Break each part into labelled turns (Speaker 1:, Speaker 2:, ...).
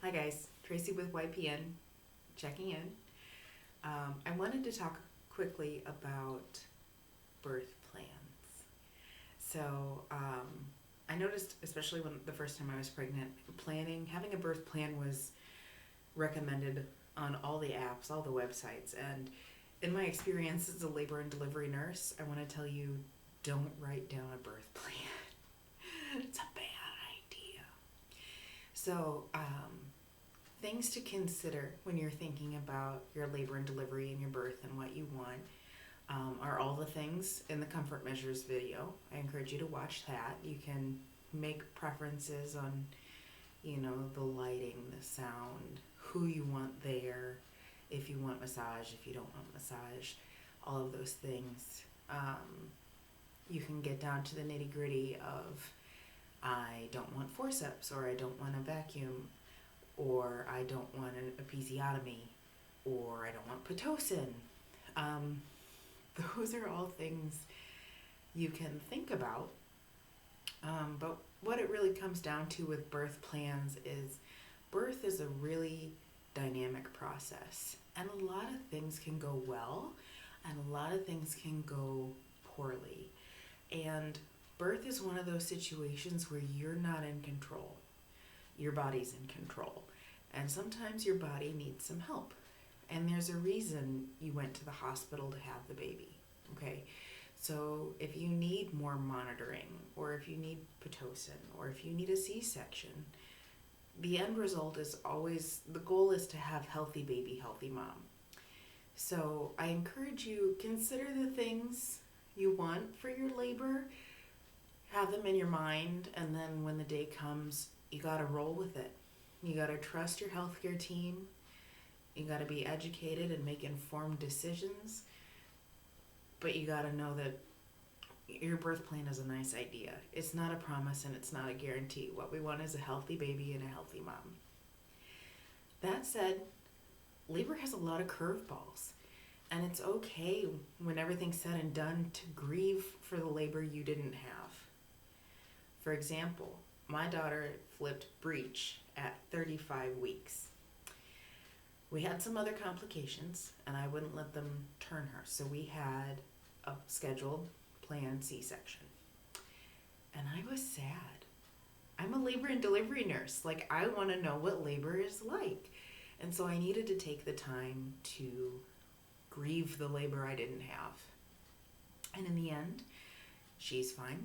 Speaker 1: Hi guys, Tracy with YPN checking in. I wanted to talk quickly about birth plans. So I noticed, especially when the first time I was pregnant, having a birth plan was recommended on all the apps, all the websites. And in my experience as a labor and delivery nurse, I want to tell you, don't write down a birth plan. It's a bad idea. So things to consider when you're thinking about your labor and delivery and your birth and what you want are all the things in the Comfort Measures video. I encourage you to watch that. You can make preferences on, the lighting, the sound, who you want there, if you want massage, if you don't want massage, all of those things. You can get down to the nitty gritty of, I don't want forceps, or I don't want a vacuum, or I don't want an episiotomy, or I don't want Pitocin. Those are all things you can think about. But what it really comes down to with birth plans is birth is a really dynamic process. And a lot of things can go well, and a lot of things can go poorly. And birth is one of those situations where you're not in control. Your body's in control. And sometimes your body needs some help. And there's a reason you went to the hospital to have the baby, okay? So if you need more monitoring, or if you need Pitocin, or if you need a C-section, the end result is always, the goal is to have healthy baby, healthy mom. So I encourage you, consider the things you want for your labor, have them in your mind, and then when the day comes, you gotta roll with it. You gotta trust your healthcare team. You gotta be educated and make informed decisions. But you gotta know that your birth plan is a nice idea. It's not a promise and it's not a guarantee. What we want is a healthy baby and a healthy mom. That said, labor has a lot of curveballs. And it's okay when everything's said and done to grieve for the labor you didn't have. For example, my daughter flipped breech at 35 weeks. We had some other complications, and I wouldn't let them turn her. So we had a scheduled, planned C-section. And I was sad. I'm a labor and delivery nurse. I want to know what labor is like. And so I needed to take the time to grieve the labor I didn't have. And in the end, she's fine.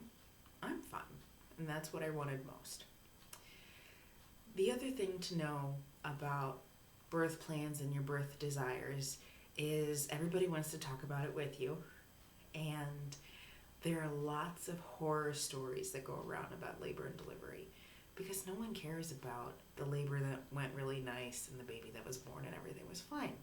Speaker 1: I'm fine. And that's what I wanted most. The other thing to know about birth plans and your birth desires is everybody wants to talk about it with you. And there are lots of horror stories that go around about labor and delivery because no one cares about the labor that went really nice and the baby that was born and everything was fine.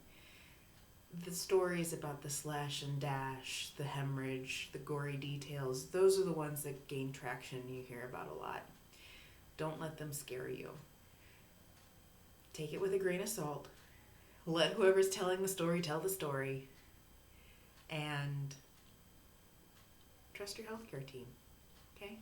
Speaker 1: The stories about the slash and dash, the hemorrhage, the gory details, those are the ones that gain traction you hear about a lot. Don't let them scare you. Take it with a grain of salt. Let whoever's telling the story tell the story. And trust your healthcare team, okay?